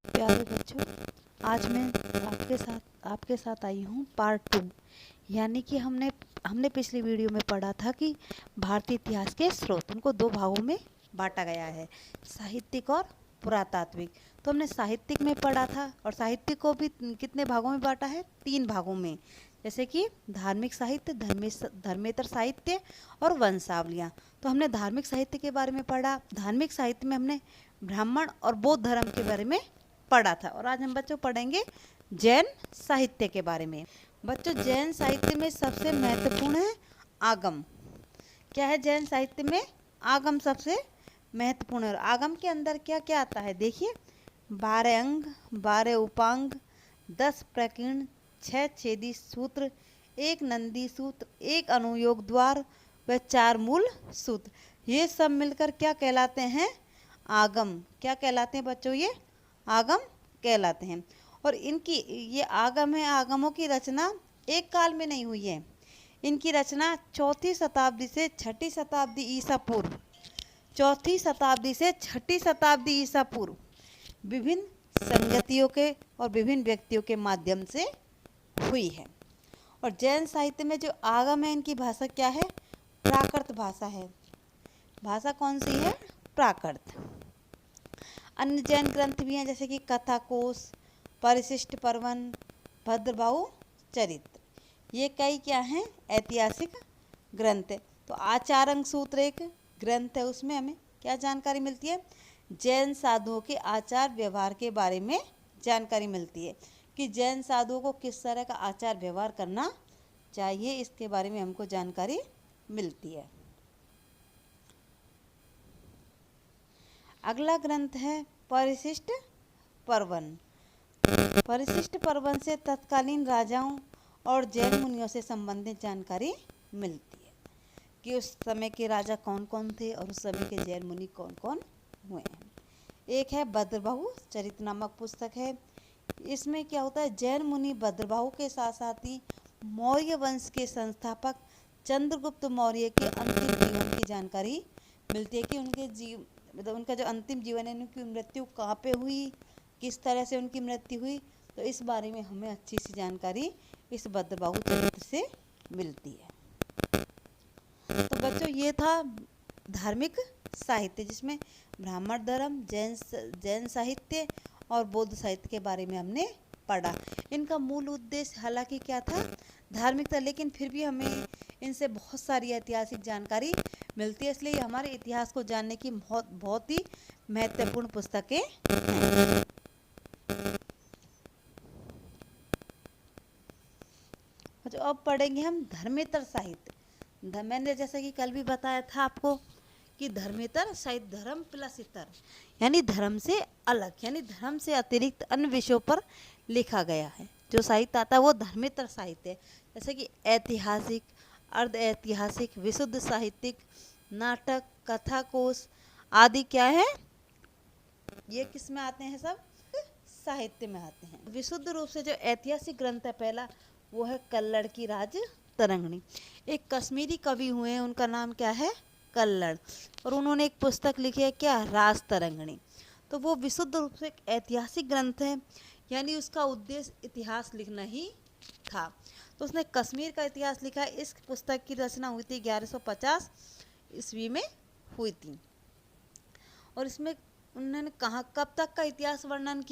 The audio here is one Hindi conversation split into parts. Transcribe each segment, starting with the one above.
प्यारे बच्चों, आज मैं आपके साथ आई हूँ पार्ट 2। यानी कि हमने पिछली वीडियो में पढ़ा था कि भारतीय इतिहास के स्रोत उनको दो भागों में बांटा गया है, साहित्यिक और पुरातात्विक। तो हमने साहित्यिक में पढ़ा था और साहित्यिक को भी कितने भागों में बांटा है? 3 भागों में। जैसे कि धार्मिक साहित्य, धर्मेतर साहित्य और वंशावलियाँ। तो हमने धार्मिक साहित्य के बारे में पढ़ा। धार्मिक साहित्य में हमने ब्राह्मण और बौद्ध धर्म के बारे में पढ़ा था। और आज हम बच्चों पढ़ेंगे जैन साहित्य के बारे में। बच्चों, जैन साहित्य में सबसे महत्वपूर्ण है आगम। क्या है जैन साहित्य में? आगम सबसे महत्वपूर्ण है। आगम के अंदर क्या क्या आता है? देखिए, 12 अंग, 12 उपांग, 10 प्रकीर्ण, 6 छेदी सूत्र, 1 नंदी सूत्र, 1 अनुयोग द्वार व 4 मूल सूत्र। ये सब मिलकर क्या कहलाते हैं? आगम। क्या कहलाते हैं बच्चों? ये आगम कहलाते हैं। और इनकी ये आगम है, आगमों की रचना एक काल में नहीं हुई है। इनकी रचना 4वीं शताब्दी से 6वीं शताब्दी ईसा पूर्व, 4वीं शताब्दी से 6वीं शताब्दी ईसा पूर्व विभिन्न संगतियों के और विभिन्न व्यक्तियों के माध्यम से हुई है। और जैन साहित्य में जो आगम है, इनकी भाषा क्या है? प्राकृत भाषा है। भाषा कौन सी है? प्राकृत। अन्य जैन ग्रंथ भी हैं, जैसे कि कथाकोश, परिशिष्ट पर्वन, भद्रबाहु चरित्र। ये कई क्या हैं? ऐतिहासिक ग्रंथ है। तो आचारंग सूत्र एक ग्रंथ है, उसमें हमें क्या जानकारी मिलती है? जैन साधुओं के आचार व्यवहार के बारे में जानकारी मिलती है कि जैन साधुओं को किस तरह का आचार व्यवहार करना चाहिए, इसके बारे में हमको जानकारी मिलती है। अगला ग्रंथ है परिशिष्ट पर्वन। परिशिष्ट पर्वन से तत्कालीन राजाओं और जैन मुनियों से संबंधित जानकारी मिलती है कि उस समय के राजा कौन कौन थे और उस समय के जैन मुनि कौन कौन हुए हैं। एक है भद्रबाहु चरित्र नामक पुस्तक है। इसमें क्या होता है? जैन मुनि भद्रबाहु के साथ साथ ही मौर्य वंश के संस्थापक चंद्रगुप्त मौर्य के अंतिम जीवन की जानकारी मिलती है कि उनका जो अंतिम जीवन है, उनकी मृत्यु कहाँ पे हुई, किस तरह से उनकी मृत्यु हुई। तो इस बारे में हमें अच्छी सी जानकारी इस भद्रबाहु चरित्र से मिलती है। तो बच्चों, ये था धार्मिक साहित्य, जिसमें ब्राह्मण धर्म, जैन साहित्य और बौद्ध साहित्य के बारे में हमने पढ़ा। इनका मूल उद्देश्य हालांकि क्या था? धार्मिक था, लेकिन फिर भी हमें इनसे बहुत सारी ऐतिहासिक जानकारी मिलती है। इसलिए हमारे इतिहास को जानने की बहुत ही महत्वपूर्ण पुस्तकें हैं। तो अब पढ़ेंगे हम धर्मेतर साहित्य। मैंने जैसा कि कल भी बताया था आपको कि धर्मेतर साहित्य धर्म प्लस इतर, यानी धर्म से अलग, यानी धर्म से अतिरिक्त अन्य विषयों पर लिखा गया है। जो साहित्य आता है वो धर्मेतर साहित्य है। जैसे कि ऐतिहासिक, अर्ध ऐतिहासिक, विशुद्ध साहित्यिक, नाटक, कथाकोश आदि क्या है? ये किस में आते हैं? सब साहित्य में आते हैं। विशुद्ध रूप से जो ऐतिहासिक ग्रंथ है पहला, वो है कल्लड़ की राज तरंगिणी। एक कश्मीरी कवि हुए हैं, उनका नाम क्या है? कल्लड़। और उन्होंने एक पुस्तक लिखी है, क्या? राज तरंगिणी। तो वो विशुद्ध रूप से एक ऐतिहासिक ग्रंथ है, यानी उसका उद्देश्य इतिहास लिखना ही था। तो उसने कश्मीर का इतिहास लिखा है। इस पुस्तक की रचना हुई थी 1150 ईस्वी में हुई थी। और इसमें उन्होंने कहाँ कब तक का इतिहास वर्णित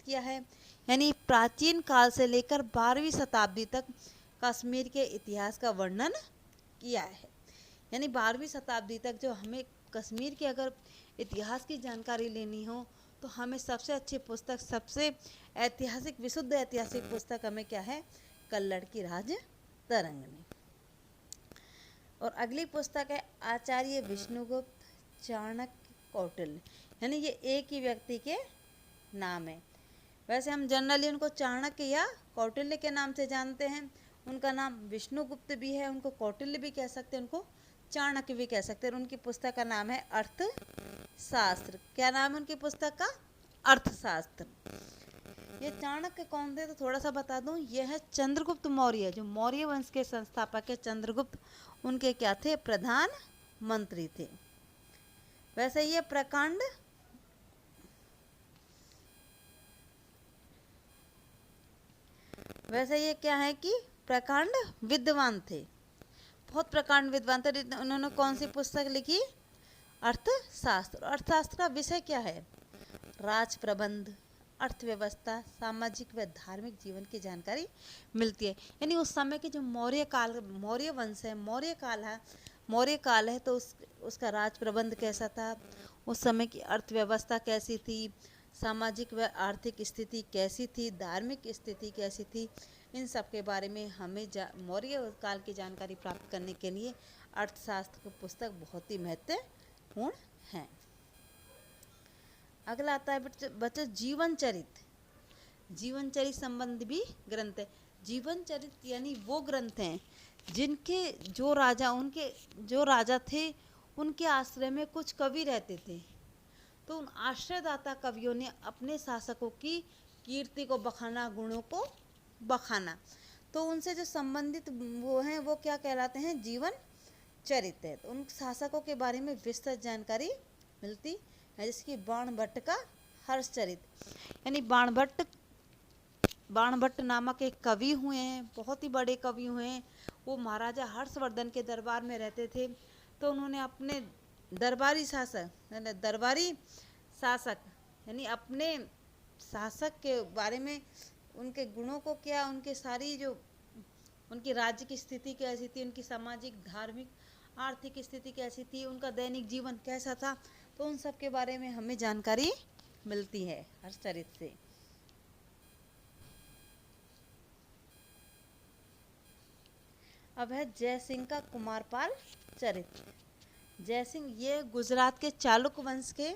किया है, यानी प्राचीन काल से लेकर 12वीं शताब्दी तक कश्मीर के इतिहास का वर्णन किया है। यानी 12वीं शताब्दी तक जो हमें कश्मीर के अगर इतिहास की जानकारी लेनी हो, तो हमें सबसे अच्छी पुस्तक, सबसे ऐतिहासिक, विशुद्ध ऐतिहासिक पुस्तक हमें क्या है? कल्लड़ की राज तरंगिणी। और अगली पुस्तक है आचार्य विष्णुगुप्त, चाणक्य, कौटिल्य। यानी ये एक ही व्यक्ति के नाम है। वैसे हम जनरली उनको चाणक्य या कौटिल्य के नाम से जानते हैं। उनका नाम विष्णुगुप्त भी है, उनको कौटिल्य भी कह सकते हैं, उनको चाणक्य भी कह सकते हैं। उनकी पुस्तक का नाम है अर्थशास्त्र। क्या नाम है उनकी पुस्तक का? अर्थशास्त्र। ये चाणक्य कौन थे? तो थोड़ा सा बता दूं, यह है चंद्रगुप्त मौर्य, जो मौर्य वंश के संस्थापक है चंद्रगुप्त। उनके क्या थे? प्रधान मंत्री थे। वैसे ये प्रकांड वैसे ये क्या है कि प्रकांड विद्वान थे, बहुत प्रकांड विद्वान थे। उन्होंने कौन सी पुस्तक लिखी? अर्थशास्त्र। अर्थशास्त्र का विषय क्या है? राज प्रबंध, अर्थव्यवस्था, सामाजिक व धार्मिक जीवन की जानकारी मिलती है। यानी उस समय के जो मौर्य वंश है, मौर्य काल है, तो उसका राज प्रबंध कैसा था, उस समय की अर्थव्यवस्था कैसी थी, सामाजिक व आर्थिक स्थिति कैसी थी, धार्मिक स्थिति कैसी थी, इन सब के बारे में हमें मौर्य काल की जानकारी प्राप्त करने के लिए अर्थशास्त्र की पुस्तक बहुत ही महत्वपूर्ण है। अगला आता है बच्चों जीवन चरित्र संबंध भी ग्रंथ है। जीवन चरित्र यानी वो ग्रंथ हैं जिनके जो राजा थे उनके आश्रय में कुछ कवि रहते थे, तो उन आश्रयदाता कवियों ने अपने शासकों की कीर्ति को बखाना, गुणों को बखाना, तो उनसे जो संबंधित वो हैं वो क्या कहलाते हैं? जीवन चरित्र है। तो उन शासकों के बारे में विस्तृत जानकारी मिलती है, जैसे कि बाणभट्ट का हर्षचरित, यानी बाणभट्ट नामक एक कवि हुए हैं, बहुत ही बड़े कवि हुए हैं। वो महाराजा हर्षवर्धन के दरबार में रहते थे, तो उन्होंने अपने दरबारी शासक यानी अपने शासक के बारे में उनके गुणों को क्या, उनके सारी जो उनकी राज्य की स्थिति कैसी थी, उनकी सामाजिक, धार्मिक, आर्थिक स्थिति कैसी थी, उनका दैनिक जीवन कैसा था, तो उन सब के बारे में हमें जानकारी मिलती है हर्षचरित से। अब है जयसिंह का कुमारपाल चरित्र। जयसिंह ये गुजरात के चालुक्य वंश के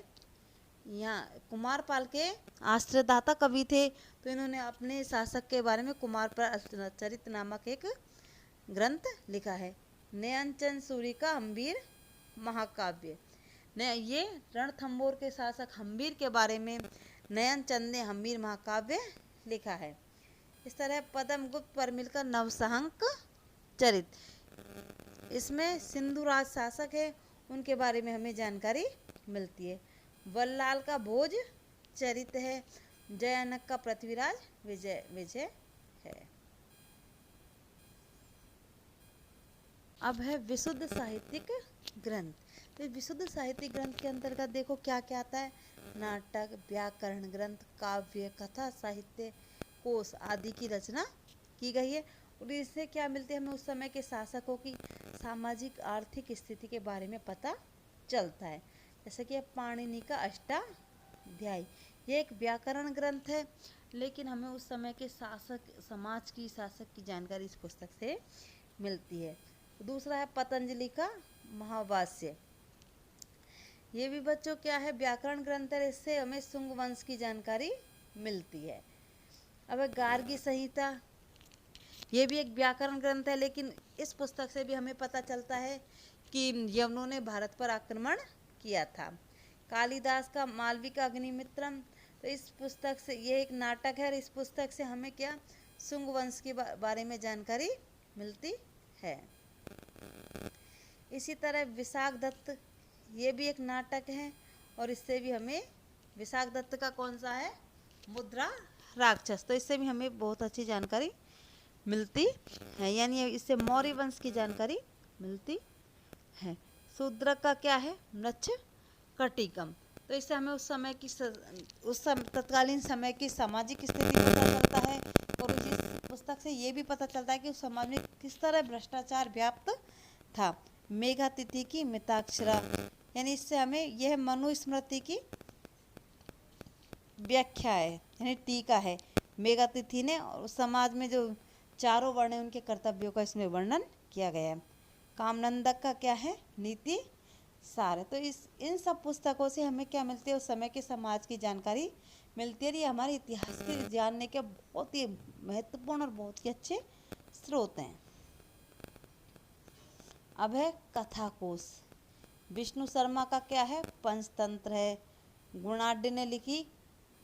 यहाँ कुमारपाल के आश्रयदाता कवि थे, तो इन्होंने अपने शासक के बारे में कुमारपाल चरित्र नामक एक ग्रंथ लिखा है। नयनचंद सूरी का हम्बीर महाकाव्य, ये रणथंभौर के शासक हम्बीर के बारे में नयनचंद ने हम्बीर महाकाव्य लिखा है। इस तरह पद्मगुप्त परमिल का नवसहंक चरित्र, इसमें सिंधु राज शासक है, उनके बारे में हमें जानकारी मिलती है। वल्लाल का भोज चरित्र है। जयानक का पृथ्वीराज विजय है। अब है विशुद्ध साहित्यिक ग्रंथ। तो विशुद्ध साहित्यिक ग्रंथ के अंतर्गत देखो क्या क्या आता है? नाटक, व्याकरण ग्रंथ, काव्य, कथा, साहित्य, कोश आदि की रचना की गई है। और इससे क्या मिलती है? हमें उस समय के शासकों की सामाजिक आर्थिक स्थिति के बारे में पता चलता है। जैसे कि पाणिनि का अष्टाध्यायी, ये एक व्याकरण ग्रंथ है, लेकिन हमें उस समय के शासक की जानकारी इस पुस्तक से मिलती है। दूसरा है पतंजलि का महाभाष्य, ये भी बच्चों क्या है? व्याकरण ग्रंथ है, इससे हमें शुंग वंश की जानकारी मिलती है। अब गार्गी संहिता, ये भी एक व्याकरण ग्रंथ है, लेकिन इस पुस्तक से भी हमें पता चलता है कि यवनों ने भारत पर आक्रमण किया था। कालिदास का मालविका का अग्निमित्रम, तो इस पुस्तक से, ये एक नाटक है, इस पुस्तक से हमें क्या शुंग वंश के बारे में जानकारी मिलती है। इसी तरह विशाख दत्त, ये भी एक नाटक है, और इससे भी हमें विशाख दत्त का कौन सा है? मुद्रा राक्षस, तो इससे भी हमें बहुत अच्छी जानकारी मिलती है, यानी इससे मौर्य वंश की जानकारी मिलती है। शूद्रक का क्या है? मृच्छकटिकम, तो इससे हमें तत्कालीन समय की सामाजिक स्थिति पता चलता है, और इस पुस्तक से ये भी पता चलता है कि उस समाज में किस तरह भ्रष्टाचार व्याप्त था। मेघातिथि की मिताक्षरा, यानी इससे हमें यह मनुस्मृति की व्याख्या है, यानी टीका है मेघातिथि ने, और समाज में जो चारों वर्ण है उनके कर्तव्यों का इसमें वर्णन किया गया है। कामनंदक का क्या है? नीति सार है। तो इन सब पुस्तकों से हमें क्या मिलती है? उस समय के समाज की जानकारी मिलती है। ये हमारे इतिहास के जानने के बहुत ही महत्वपूर्ण और बहुत ही अच्छे स्रोत हैं। अब है कथा कोश। विष्णु शर्मा का क्या है? पंचतंत्र है। गुणाढ्य ने लिखी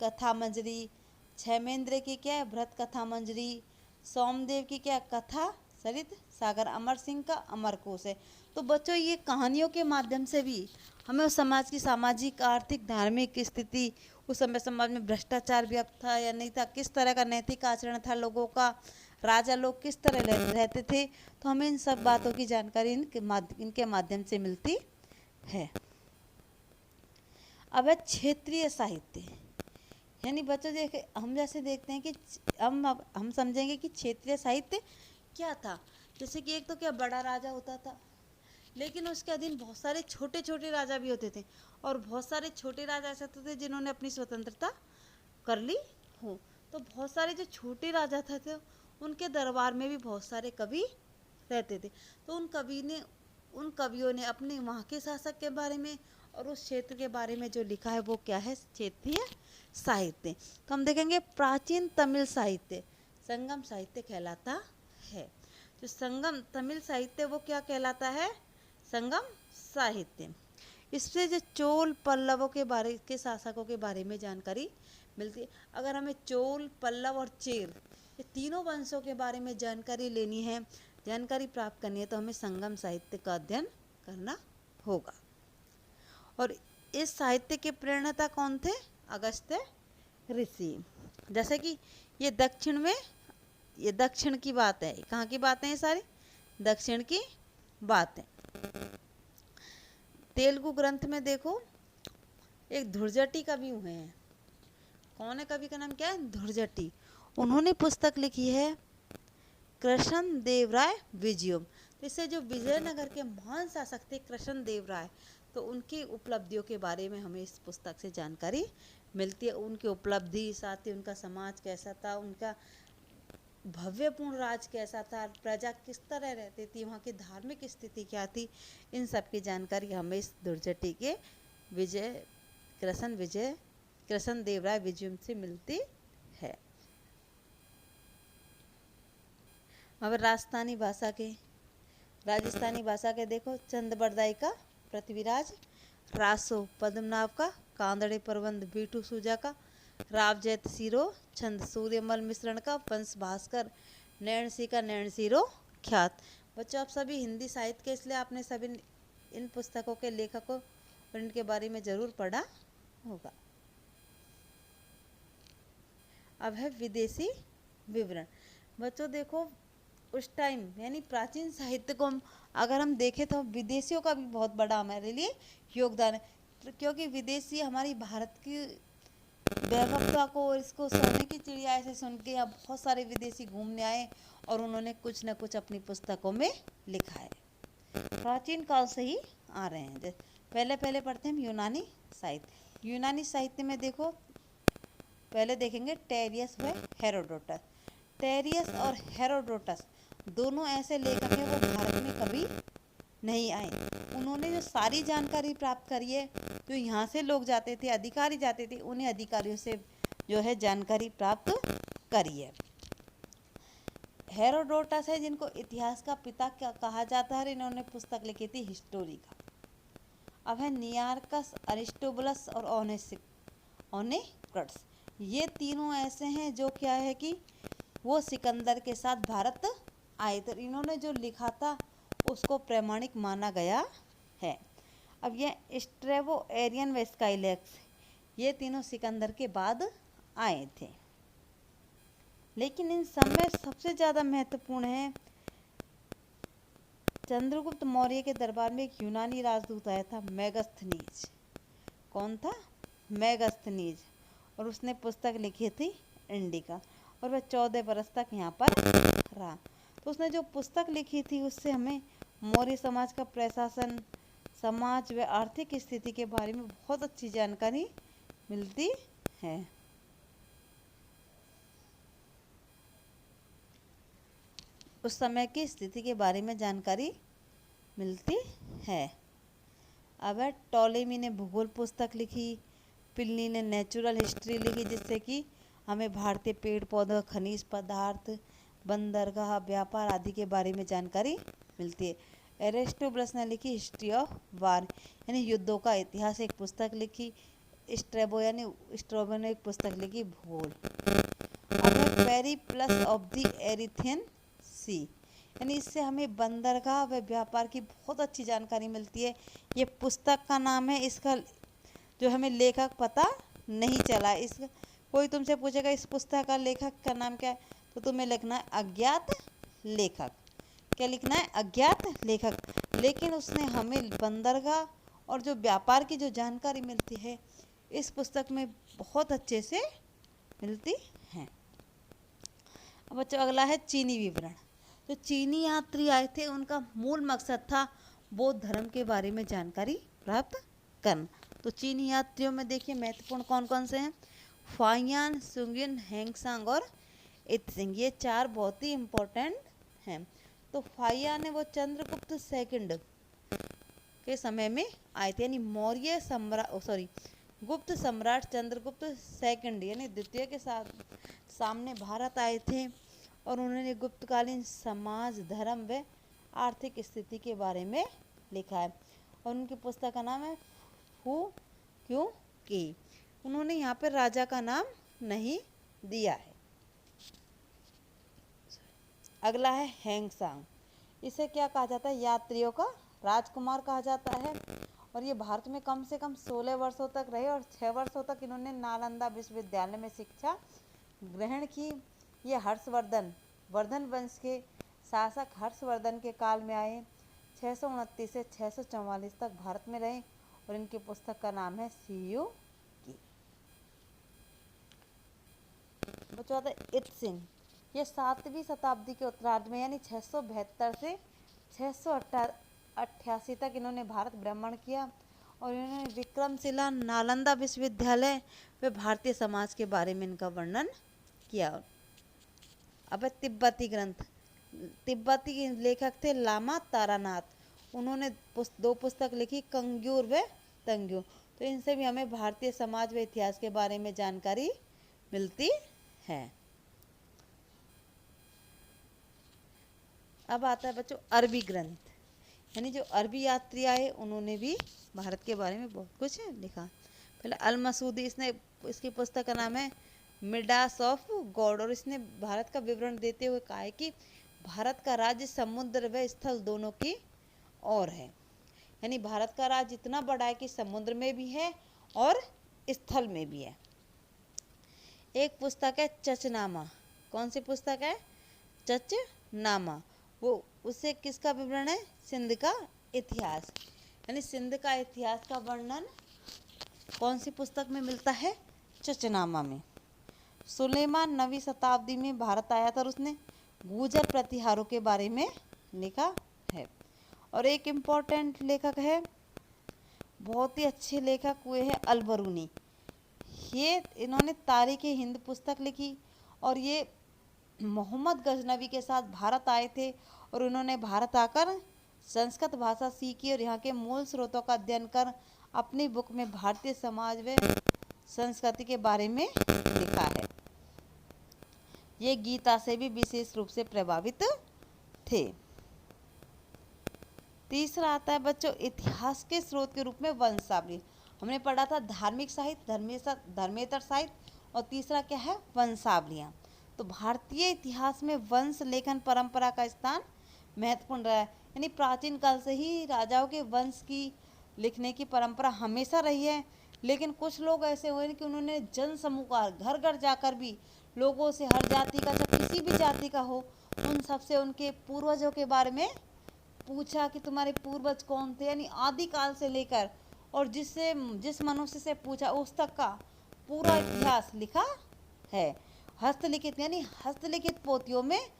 कथा मंजरी। क्षेमेंद्र की क्या है? भरत कथा मंजरी। सोमदेव की क्या? कथा सरित सागर। अमर सिंह का अमर कोश है। तो बच्चों, ये कहानियों के माध्यम से भी हमें उस समाज की सामाजिक, आर्थिक, धार्मिक स्थिति, उस समय समाज में भ्रष्टाचार व्याप्त था या नहीं था, किस तरह का नैतिक आचरण था लोगों का, राजा लोग किस तरह रहते थे, तो हमें इन सब बातों की जानकारी इनके माध्यम से मिलती है। अब है क्षेत्रीय साहित्य, यानी बच्चों देखे हम जैसे देखते हैं कि हम समझेंगे कि क्षेत्रीय साहित्य क्या था। जैसे कि एक तो क्या बड़ा राजा होता था, लेकिन उसके अधीन बहुत सारे छोटे छोटे राजा भी होते थे, और बहुत सारे छोटे राजा ऐसे होते थे जिन्होंने अपनी स्वतंत्रता कर ली हो। तो बहुत सारे जो छोटे राजा थे उनके दरबार में भी बहुत सारे कवि रहते थे। तो उन कवियों ने अपने वहाँ के शासक के बारे में और उस क्षेत्र के बारे में जो लिखा है वो क्या है, क्षेत्रीय साहित्य। तो हम देखेंगे प्राचीन तमिल साहित्य संगम साहित्य कहलाता है। जो संगम तमिल साहित्य वो क्या कहलाता है, संगम साहित्य। इससे जो चोल पल्लवों के शासकों के बारे में जानकारी मिलती है। अगर हमें चोल, पल्लव और चेर ये तीनों वंशों के बारे में जानकारी लेनी है, जानकारी प्राप्त करनी है, तो हमें संगम साहित्य का अध्ययन करना होगा। और इस साहित्य के प्रणेता कौन थे, अगस्त्य ऋषि। जैसे कि ये दक्षिण की बात है, कहाँ की बातें हैं, सारी दक्षिण की बात है। तेलुगु ग्रंथ में देखो एक धुर्जटी कवि हुए हैं। कौन है कवि का नाम क्या है, धुर्जटी। उन्होंने पुस्तक लिखी है कृष्ण देव राय विजयम। तो इससे जो विजयनगर के महान शासक थे कृष्ण देव राय, तो उनकी उपलब्धियों के बारे में हमें इस पुस्तक से जानकारी मिलती है। उनकी उपलब्धि, साथ ही उनका समाज कैसा था, उनका भव्यपूर्ण राज कैसा था, प्रजा किस तरह रहती थी, वहाँ की धार्मिक स्थिति क्या थी, इन सब की जानकारी हमें इस धुर्जटी के कृष्ण देव राय विजयम से मिलती है। अब राजस्थानी भाषा के देखो चंद का पृथ्वीराज, रासो पद्मनाभ का, कांदड़े प्रबंध बीटू सूजा का, राव जैत सिरो छंद सूर्यमल मिश्रण का, वंश भास्कर नैणसी का नैण सिरो ख्यात। बच्चों आप सभी हिंदी साहित्य के, इसलिए आपने सभी इन पुस्तकों के लेखकों और इनके बारे में जरूर पढ़ा होगा। अब है विदेशी विवरण। बच्चों देखो उस टाइम यानी प्राचीन साहित्य को अगर हम देखें तो विदेशियों का भी बहुत बड़ा हमारे लिए योगदान है, क्योंकि विदेशी हमारी भारत की वैभवता को और इसको सोने की चिड़िया ऐसे सुन के यहाँ बहुत सारे विदेशी घूमने आए और उन्होंने कुछ न कुछ अपनी पुस्तकों में लिखा है। प्राचीन काल से ही आ रहे हैं। पहले पढ़ते हैं हम यूनानी साहित्य। यूनानी साहित्य में देखो पहले देखेंगे टेरियस व हेरोडोटस। टेरियस और हेरोडोटस दोनों ऐसे लेखक हैं वो भारत में कभी नहीं आए। उन्होंने जो सारी जानकारी प्राप्त करी है, जो यहाँ से लोग जाते थे, अधिकारी जाते थे, उन्हें अधिकारियों से जो है जानकारी प्राप्त करी है। हेरोडोटस है जिनको इतिहास का पिता कहा जाता है, इन्होंने पुस्तक लिखी थी हिस्टोरिका। अब है नियार्कस, अरिस्टोबुलस और ओनेक्रट्स। ये तीनों ऐसे हैं जो क्या है कि वो सिकंदर के साथ भारत आए थे। इन्होंने जो लिखा था उसको प्रमाणिक माना गया है। अब ये स्ट्रेबो, एरियन व स्काइलैक्स ये तीनों सिकंदर के बाद आए थे, लेकिन इन सब में सबसे ज़्यादा महत्वपूर्ण है चंद्रगुप्त मौर्य के दरबार में एक यूनानी राजदूत आया था, मेगस्थनीज। कौन था? मेगस्थनीज। और उसने पुस्तक लिखी थी इंडिका, और वह 14 बरस तक यहाँ पर रहा। तो उसने जो पुस्तक लिखी थी उससे हमें मौर्य समाज का प्रशासन, समाज व आर्थिक स्थिति के बारे में बहुत अच्छी जानकारी मिलती है। उस समय की स्थिति के बारे में जानकारी मिलती है। अब है टॉलेमी ने भूगोल पुस्तक लिखी, प्लिनी ने नेचुरल हिस्ट्री लिखी जिससे कि हमें भारतीय पेड़ पौधों, खनिज पदार्थ, बंदरगाह, व्यापार आदि के बारे में जानकारी मिलती है। एरिस्टोबुलस ने लिखी हिस्ट्री ऑफ वार यानी युद्धों का इतिहास, एक पुस्तक लिखी। स्ट्रैबो ने एक पुस्तक लिखी भूगोल। अब है पेरिप्लस ऑफ द एरिथियन सी, यानी इससे हमें बंदरगाह व व्यापार की बहुत अच्छी जानकारी मिलती है। ये पुस्तक का नाम है, इसका जो हमें लेखक पता नहीं चला। कोई तुमसे पूछेगा इस पुस्तक का लेखक का नाम क्या है, तो तुम्हें लिखना है अज्ञात लेखक। क्या लिखना है? अज्ञात लेखक। लेकिन उसने हमें बंदरगाह और जो व्यापार की जो जानकारी मिलती है इस पुस्तक में बहुत अच्छे से मिलती है। अब बच्चों अगला है चीनी विवरण। जो चीनी यात्री आए थे उनका मूल मकसद था बौद्ध धर्म के बारे में जानकारी प्राप्त करना। तो चीनी यात्रियों में देखिए महत्वपूर्ण कौन कौन से हैं? फाहियान, सुंगिन, हैंगसांग और इत्सिंग, ये 4 बहुत ही इम्पोर्टेंट हैं। तो फाहियान ने वो चंद्रगुप्त सेकंड के समय में आए थे, यानी मौर्य सम्राट गुप्त सम्राट चंद्रगुप्त सेकंड यानी द्वितीय के सामने भारत आए थे और उन्होंने गुप्तकालीन समाज, धर्म व आर्थिक स्थिति के बारे में लिखा है। और उनकी पुस्तक का नाम है हु क्यों की। उन्होंने यहाँ पर राजा का नाम नहीं दिया है। अगला है हैंगसांग। इसे क्या कहा जाता है? यात्रियों का राजकुमार कहा जाता है। और ये भारत में कम से कम 16 वर्षों तक रहे और 6 वर्षों तक इन्होंने नालंदा विश्वविद्यालय में शिक्षा ग्रहण की। ये वर्धन वंश के शासक हर्षवर्धन के काल में आए। 629 से 644 तक भारत में रहे और इनकी पुस्तक का नाम है सीयू की। बच्चों आता है इत्सिंग। ये 7वीं शताब्दी के उत्तरार्ध में यानी 672 से 688 तक इन्होंने भारत भ्रमण किया और इन्होंने विक्रमशिला, नालंदा विश्वविद्यालय व भारतीय समाज के बारे में इनका वर्णन किया। अब तिब्बती ग्रंथ। तिब्बती लेखक थे लामा तारानाथ। उन्होंने 2 पुस्तक लिखी, कंग्यूर व तंग्यूर। तो इनसे भी हमें भारतीय समाज व इतिहास के बारे में जानकारी मिलती है। अब आता है बच्चों अरबी ग्रंथ, यानी जो अरबी यात्री आए उन्होंने भी भारत के बारे में बहुत कुछ लिखा। पहले अल मसूदी, इसकी पुस्तक का नाम है मिडास ऑफ गॉड और इसने भारत का विवरण देते हुए कहा है कि भारत का राज्य समुद्र व स्थल दोनों की ओर है। यानी भारत का राज्य इतना बड़ा है कि समुद्र में भी है और स्थल में भी है। एक पुस्तक है चचनामा। कौन सी पुस्तक है? चचनामा। वो उससे किसका विवरण है? सिंध का इतिहास। यानी सिंध का इतिहास का वर्णन कौन सी पुस्तक में मिलता है? चचनामा में। सुलेमान 9वीं शताब्दी में भारत आया था और उसने गुर्जर प्रतिहारों के बारे में लिखा है। और एक इम्पोर्टेंट लेखक है, बहुत ही अच्छे लेखक हुए हैं अल-बरूनी। ये इन्होंने तारीख हिंद पुस्तक लिखी और ये मोहम्मद गजनवी के साथ भारत आए थे और उन्होंने भारत आकर संस्कृत भाषा सीखी और यहाँ के मूल स्रोतों का अध्ययन कर अपनी बुक में भारतीय समाज व संस्कृति के बारे में लिखा है। ये गीता से भी विशेष रूप से प्रभावित थे। तीसरा आता है बच्चों इतिहास के स्रोत के रूप में वंशावली। हमने पढ़ा था धार्मिक साहित्य, धर्मेतर साहित्य और तीसरा क्या है? वंशावलियाँ। तो भारतीय इतिहास में वंश लेखन परंपरा का स्थान महत्वपूर्ण रहा है। यानी प्राचीन काल से ही राजाओं के वंश की लिखने की परंपरा हमेशा रही है। लेकिन कुछ लोग ऐसे हुए कि उन्होंने जन समूह का घर घर जाकर भी लोगों से, हर जाति का, चाहे किसी भी जाति का हो, उन सबसे उनके पूर्वजों के बारे में पूछा कि तुम्हारे पूर्वज कौन थे। यानी आदिकाल से लेकर और जिस मनुष्य से पूछा उस तक का पूरा इतिहास लिखा है। हस्तलिखित यानी हस्तलिखित पोथियों में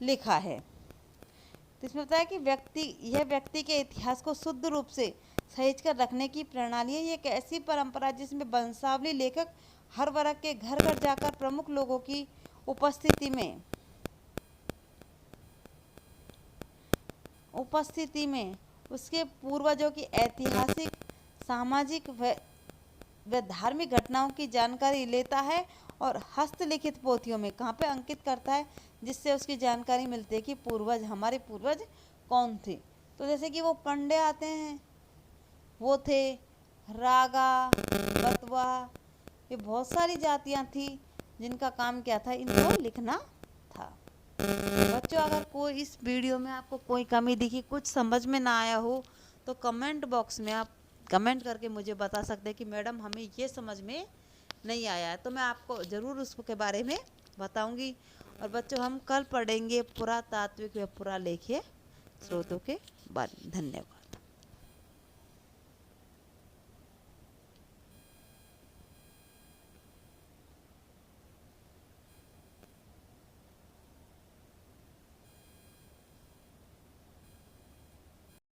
लिखा है। तो इसमें बताया कि व्यक्ति के इतिहास को शुद्ध रूप से सहेज कर रखने की प्रणाली है। ये एक ऐसी परंपरा जिसमें वंशावली लेखक हर वर्ग के घर घर जाकर प्रमुख लोगों की उपस्थिति में उसके पूर्वजों की ऐतिहासिक, सामाजिक व धार्मिक घटनाओं की जानकारी लेता है और हस्तलिखित पोथियों में कहाँ पे अंकित करता है, जिससे उसकी जानकारी मिलती है कि हमारे पूर्वज कौन थे। तो जैसे कि वो पंडे आते हैं, वो थे रागा, बतवा, ये बहुत सारी जातियाँ थी जिनका काम क्या था? इनको लिखना था। बच्चों अगर कोई इस वीडियो में आपको कोई कमी दिखी, कुछ समझ में ना आया हो तो कमेंट बॉक्स में आप कमेंट करके मुझे बता सकते हैं कि मैडम हमें ये समझ में नहीं आया है, तो मैं आपको ज़रूर उसके बारे में बताऊंगी। और बच्चों हम कल पढ़ेंगे पुरातात्विक व पुरालेखीय स्रोतों के बारे में। धन्यवाद।